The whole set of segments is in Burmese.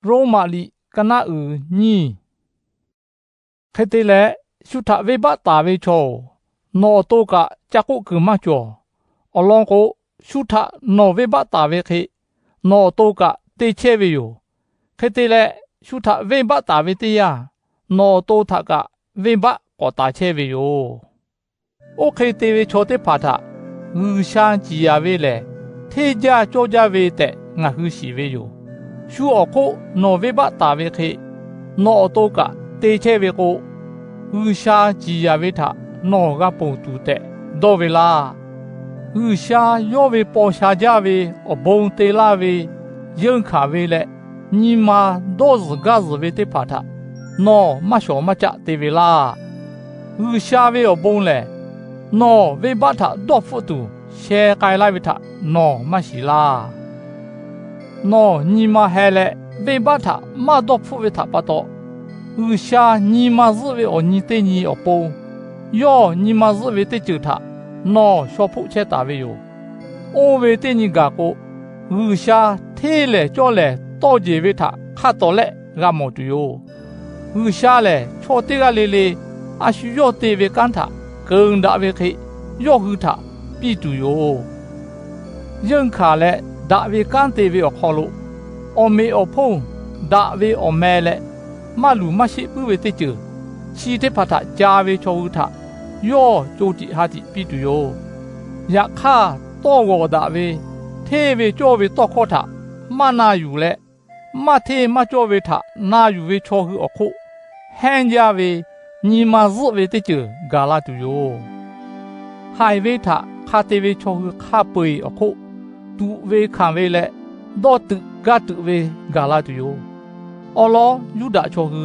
ရိုမာလီကနာဥညီခေတေလေရှုထဝေဘတာဝေချောနော်တောကကြကုကမချောအလောင်းကိုရှုထနော်ဝေဘတာဝေခေနော်တောကတေချေဝေယောခေတေလေရှုထဝေဘတာဝေတေယာနော်တောထကဝေဘကောတာချေဝေယောโอเคတေဝေချောတေဖာထငူရှာကြည်ရဝေလေထေကြကြောကြဝေတဲ့ငါဟုရှိဝေယောရှုအခုနော်ဝေဘတာဝေခေနော်တောကတေချေဝေကိုငူရှာကြည်ရဝေထနော်ကပုံတူတဲ့ဒေါ်ဝေလာငူရှာယောဝေပေါ်ရှာကြဝေအဘုံတေလာဝေယုံခါဝေလေညီမာဒေါ်စဂါဇဝေတေဖာထနော်မရှောမချတေဝေလာငူရှာဝေအဘုံလေနော်ဝေဘထဒေါ်ဖူတူရှဲကိုင်လိုက်ဝေထနော်မရှိလားနော်ညီမဟဲလေဝေဘထမဒေါ်ဖူဝေထပတ်တော့ငူရှာညီမဇဝေအညီတေညီအပုံယောညီမဇဝေတေချူထနော်ရှောဖုချေတာဝေယောအိုဝေတေညီကကိုငူရှာသေးလေကြောလေတော့ကြဝေထခတ်တော်လေရမောတူယောငူရှာလေချောတေကလေးလေးအရှူယောတေဝေကန်ထကုံဒါဝေခေယောဟုထပြီတူယောယံခါလေဒါဝေကန်တေဝေခေါ်လို့အမေအဖုံဒါဝေအမဲလေမလူမရှိပွေတေချူချီတေဖတ်ထဂျာဝေချောဟုထယောကျိုတိဟာတိပြီတူယောယခါတော့ဝဒါဝေထေဝေကြောဝေတော့ခေါ်ထမနာယူလေမထေမကြောဝေထနာယူဝေချောဟုအခုဟန်ကြဝေညီမဇဝေတေချူဂါလာတူယောဟိုင်ဝေထခါတေဝေချောဟုခါပွေအခုတူဝေခံဝေလေဒေါ်တုဂတ်တူဝေဂါလာတူယောအော်လောယူဒာချောဟု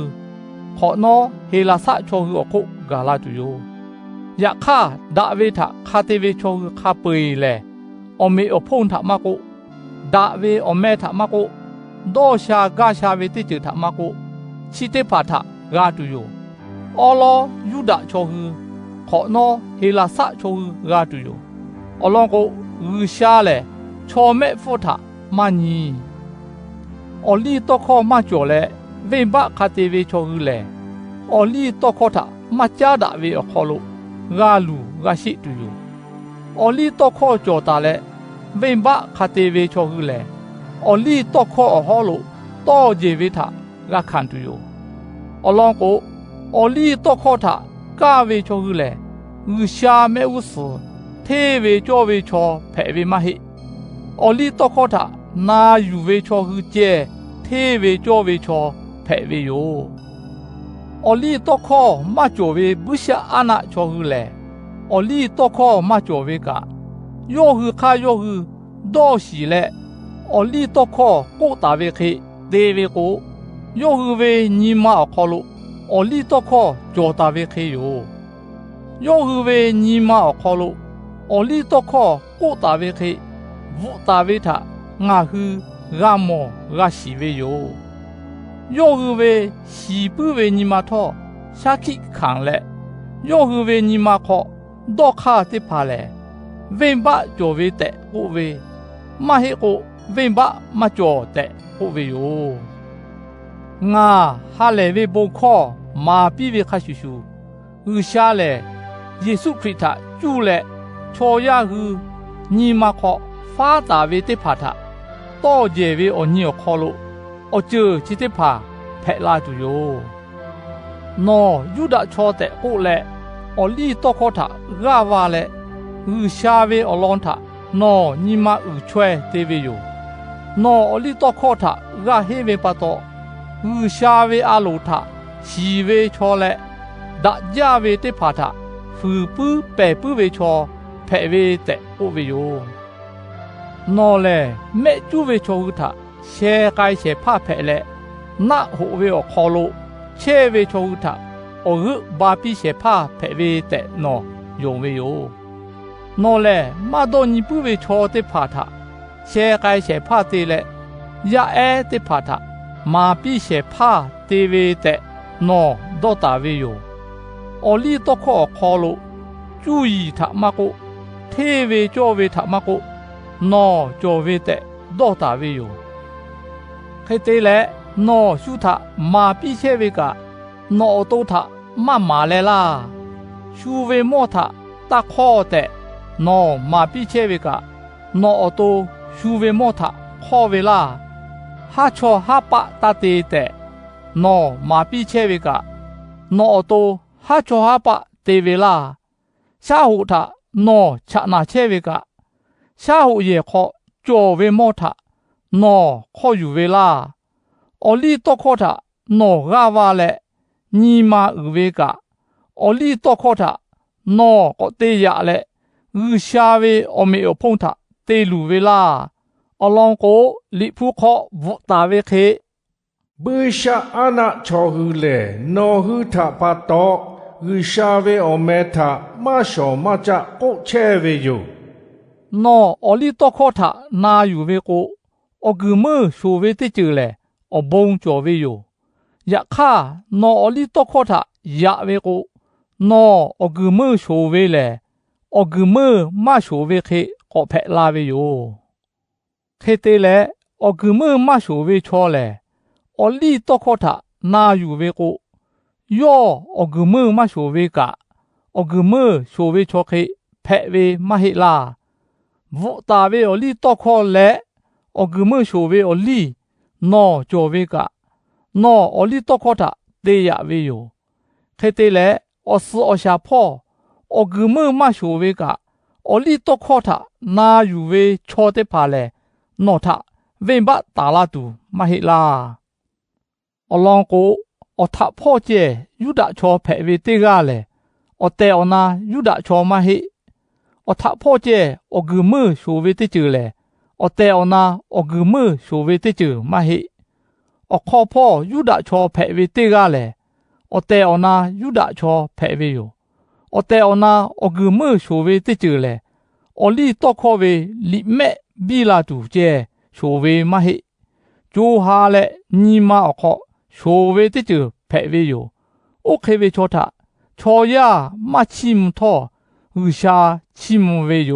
ခေါနောဟေလာဆာချောဟုအခုဂါလာတူယောယခါဒါဝေထခါတေဝေချောဟုခါပွေလေအမေအဖုန်ထမကိုဒါဝေအမေထမကိုဒေါ်ရှာဂါရှာဝေတေချူထမကိုချီတေဖာထဂါတူယောအော်လောယူဒာချောဟုခေါနောဟေလာဆာချောဟုဂါတူယောအလောင်းကိုရူရှာလေချောမဲဖို့ထမညီအော်လီတော့ခေါ်မကျော်လေဝိဘခတေဝေချောဟုလေအော်လီတော့ခေါ်ထမချာဒါဝေအခေါ်လို့ဂါလူဂါရှိတူယောအော်လီတော့ခေါ်ကျော်တာလေဝိဘခတေဝေချောဟုလေအော်လီတော့ခေါ်အဟောလို့တော့ဂျေဝေထဂါခန်တူယောအလောင်းကိုအော်လီတော့ခေါ်ထကာဝေချောဟုလေငူရှာမဲဥစထေဝေကြောဝေချောဖဲဝေမဟိအော်လီတော့ခေါ်ထနာယူဝေချောဟုကျဲထေဝေကြောဝေချောဖဲဝေယောအော်လီတော့ခေါ်မကျော်ဝေဘုရှာအနာချောဟုလေအော်လီတော့ခေါ်မကျော်ဝေကယောဟုခါယောဟုဒေါ်ရှိလေအော်လီတော့ခေါ်ကိုတာဝေခေဒေဝေကိုယောဟုဝေညီမခေါ်လို့အော်လီတော့ခေါ်ကြောတာဝေခေယောဟုဝေညီမခေါ်လို့အော်လီတော့ခေါ်ကိုတာဝေခေဝတာဝေထငါဟုဂါမောဂါရှိဝေယောဟုဝေရှိပုဝေညီမထောရှာခိခံလေယောဟုဝေညီမခေါ်ဒေါခါတိဖာလေဝိမ္ဘကြောဝေတဲ့ကိုဝေမဟေကိုဝိမ္ဘမကြောတဲ့ကိုဝေယောငါဟာလေဝေဘုံခေါ်မာပြည့်ဝခရှုရှုဥရှာလေယေရှုခရစ်ထကျူလေချောရဟုညီမခေါ်ဖာတာဝေတိဖာထတော့ကျေဝေအညောခေါ်လို့အကျချစ်တိဖာဖဲလာတူယောနော်ယူဒချောတဲ့ကိုလေအလီတော့ခေါ်ထဂါဝါလေဥရှာဝေအလွန်ထနော်ညီမဥချွဲတေဝေယောနော်အလီတော့ခေါ်ထဂါဟေဝေပတ်တော့ဥရှာဝေအလိုထရှိဝေချောလေဒါကြဝေတိဖာထဖူပူပဲပူဝေချောဖဲဝေတဲ့ဥဝေယောနော်လေမဲကျူဝေချောဟုထရှဲကိုင်းရှဲဖဖဲလေနဟိုဝေအခေါ်လို့ချဲဝေချောဟုထအဟုဘာပိရှဲဖဖဲဝေတဲ့နော်ယုံဝေယောနော်လေမတော်ညီပူဝေချောတိဖာထရှဲကိုင်းရှဲဖတေလေရအဲတိဖာထမာပိရှဲဖတေဝေတဲ့နော်ဒေါတာဝေယောအော်လီတော့ခေါ်လို့ကျူရီထမကိုထေဝေကြောဝေထမကိုနော်ကြောဝေတဲ့ဒေါတာဝေယောခေတေလေ no ရှုထမာပိချေဝေကနောတောထမမာလေလားရှုဝေမောထတခောတဲ့နောမာပိချေဝေကနောတောရှုဝေမောထခောဝေလားဟာချောဟာပတတေတဲ့နောမာပိချေဝေကနောတောဟာချောဟာပတေဝေလားရှာဟုထနောချနာချေဝေကရှာဟုရေခောကြောဝေမောထနောခောယူဝေလားအော်လီတော့ခောထနောဂါဝါလေညီမာဥဝေကအော်လီတော့ခောထနောကိုတေရလေဥရှာဝေအမေအဖုံထတေလူဝေလားအလောင်းကိုလိဖူခောဝတာဝေခေบือชาอาณาชอหือเลนอหือทะปะตอหือชาเวอเมทะมาชอมาจะโกเชเวอยู่နောအော်လီတော့ခောထနာယူဝေကိုအဂုမရှူဝေတိကျလေအဘုံကျော်ဝေယယခါနောအော်လီတော့ခောထယဝေကိုနောအဂုမရှူဝေလေအဂုမမရှူဝေခေကိုဖက်လာဝေယခေတေလေအဂုမမရှူဝေချောလေအော်လီတော့ခောထနာယူဝေကိုယောအဂုမမရှူဝေကအဂုမရှူဝေချောခေဖက်ဝေမဟိလာဝတာဝေအလီတော့ခောလေအဂုမရှူဝေအလီနောကျော်ဝေကနောအလီတော့ခောထတေရဝေယခေတေလေအစအရှာဖောအဂုမမရှူဝေကအလီတော့ခောထနာယူဝေချောတဲ့ပါလေနောထဝိမ္ဘတာလာတူမဟိလာအလောင်းကိုအထဖောကျဲယူဒချောဖဲဝေတေကလေအတေအနာယူဒချောမဟိအထဖောကျဲအဂုမရှူဝေတိကျလေအတေအနာအဂုမရှူဝေတိကျမဟိအခောဖောယူဒချောဖဲဝေတေကလေအတေအနာယူဒချောဖဲဝေယအတေအနာအဂုမရှူဝေတိကျလေအလီတော့ခောဝေလိမဲဘီလာတူကျဲရှူဝေမဟိဂျိုဟာလေညီမအခောရှူဝေတိကျဖဲဝေယโอเคဝေချောထချောရမချိမထောဥရှာချိမဝေယ